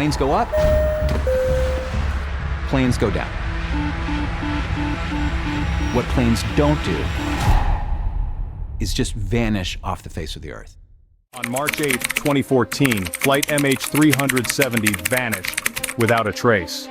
planes go up, planes go down. What planes don't do is just vanish off the face of the earth. On March 8, 2014, Flight MH370 vanished without a trace.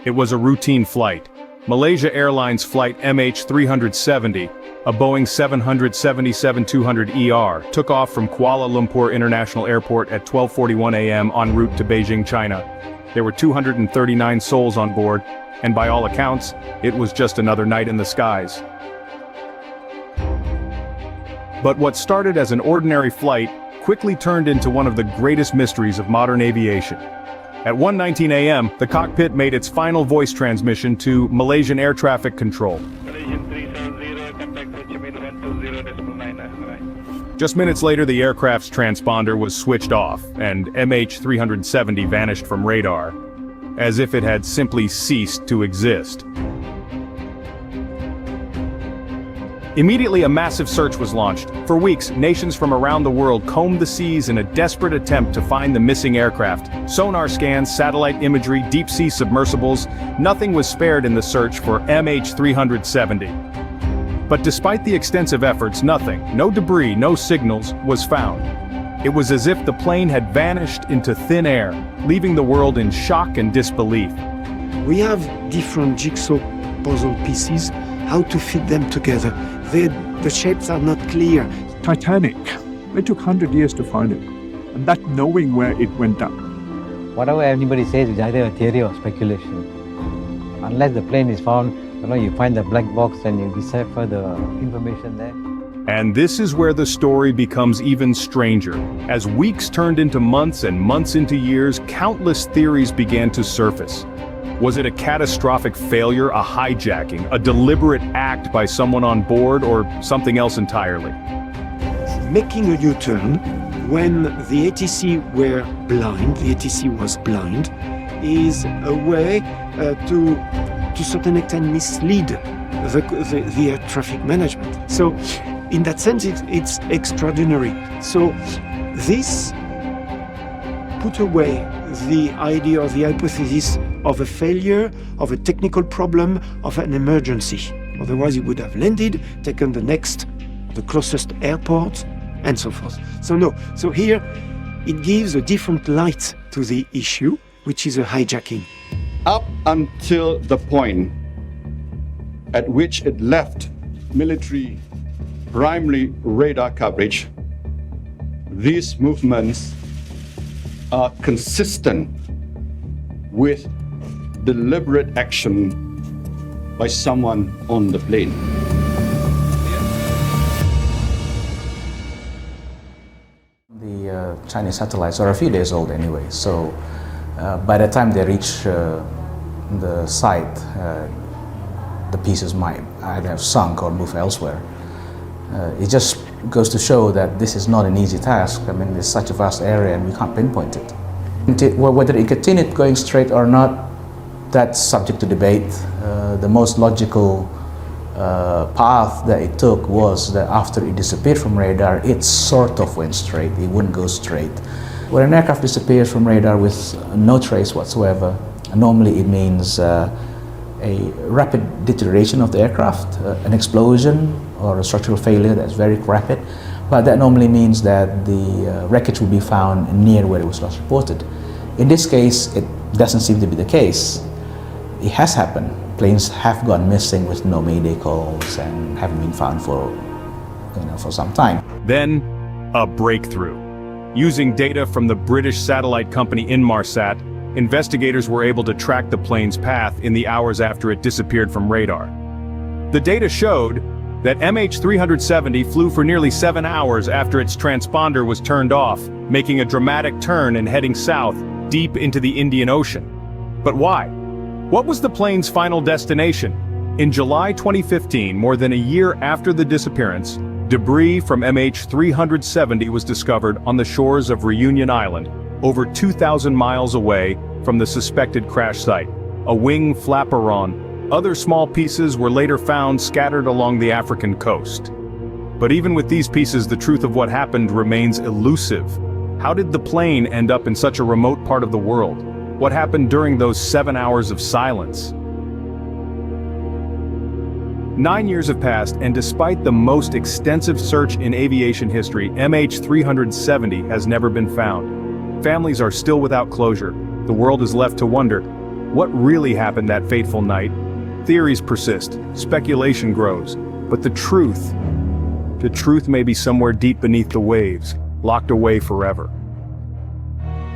It was a routine flight. Malaysia Airlines Flight MH370, a Boeing 777-200ER, took off from Kuala Lumpur International Airport at 12:41 a.m. en route to Beijing, China. There were 239 souls on board, and by all accounts, it was just another night in the skies. But what started as an ordinary flight quickly turned into one of the greatest mysteries of modern aviation. At 1:19 a.m., the cockpit made its final voice transmission to Malaysian Air Traffic Control. Just minutes later, the aircraft's transponder was switched off, and MH370 vanished from radar, as if it had simply ceased to exist. Immediately, a massive search was launched. For weeks, nations from around the world combed the seas in a desperate attempt to find the missing aircraft. Sonar scans, satellite imagery, deep-sea submersibles, nothing was spared in the search for MH370. But despite the extensive efforts, nothing, no debris, no signals, was found. It was as if the plane had vanished into thin air, leaving the world in shock and disbelief. We have different jigsaw puzzle pieces, how to fit them together. The shapes are not clear. Titanic, it took 100 years to find it, and that knowing where it went up. Whatever anybody says is either a theory or speculation. Unless the plane is found, you find the black box and you decipher the information there. And this is where the story becomes even stranger. As weeks turned into months and months into years, countless theories began to surface. Was it a catastrophic failure, a hijacking, a deliberate act by someone on board, or something else entirely? Making a U-turn when the ATC were blind, the ATC was blind, is a way to a certain extent mislead the air traffic management. So in that sense, it's extraordinary. So this put away the idea or the hypothesis of a failure, of a technical problem, of an emergency. Otherwise, it would have landed, taken the closest airport, and so forth. So no, so here it gives a different light to the issue, which is a hijacking. Up until the point at which it left military primary radar coverage, these movements are consistent with deliberate action by someone on the plane. The Chinese satellites are a few days old anyway, so by the time they reach the site, the pieces might either have sunk or move elsewhere. It just goes to show that this is not an easy task. I mean, it's such a vast area and we can't pinpoint it. Whether it continued going straight or not, that's subject to debate. The most logical path that it took was that after it disappeared from radar, it sort of went straight. It wouldn't go straight. When an aircraft disappears from radar with no trace whatsoever, normally it means a rapid deterioration of the aircraft, an explosion or a structural failure that's very rapid. But that normally means that the wreckage will be found near where it was last reported. In this case, it doesn't seem to be the case. It has happened. Planes have gone missing with no mayday calls and haven't been found for some time. Then, a breakthrough. Using data from the British satellite company Inmarsat, investigators were able to track the plane's path in the hours after it disappeared from radar. The data showed that MH370 flew for nearly 7 hours after its transponder was turned off, making a dramatic turn and heading south, deep into the Indian Ocean. But why? What was the plane's final destination? In July 2015, more than a year after the disappearance, debris from MH370 was discovered on the shores of Reunion Island, over 2,000 miles away from the suspected crash site. A wing flaperon. Other small pieces were later found scattered along the African coast. But even with these pieces, the truth of what happened remains elusive. How did the plane end up in such a remote part of the world? What happened during those 7 hours of silence? 9 years have passed, and despite the most extensive search in aviation history, MH370 has never been found. Families are still without closure. The world is left to wonder, what really happened that fateful night? Theories persist, speculation grows, but the truth may be somewhere deep beneath the waves, locked away forever.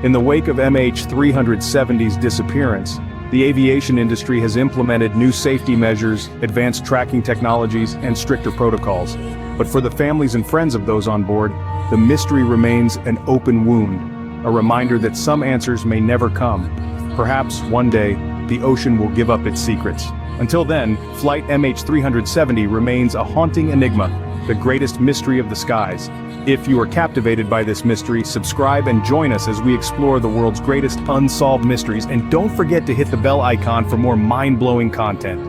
In the wake of MH370's disappearance, the aviation industry has implemented new safety measures, advanced tracking technologies, and stricter protocols. But for the families and friends of those on board, the mystery remains an open wound, a reminder that some answers may never come. Perhaps one day, the ocean will give up its secrets. Until then, Flight MH370 remains a haunting enigma, the greatest mystery of the skies. If you are captivated by this mystery, subscribe and join us as we explore the world's greatest unsolved mysteries, and don't forget to hit the bell icon for more mind-blowing content.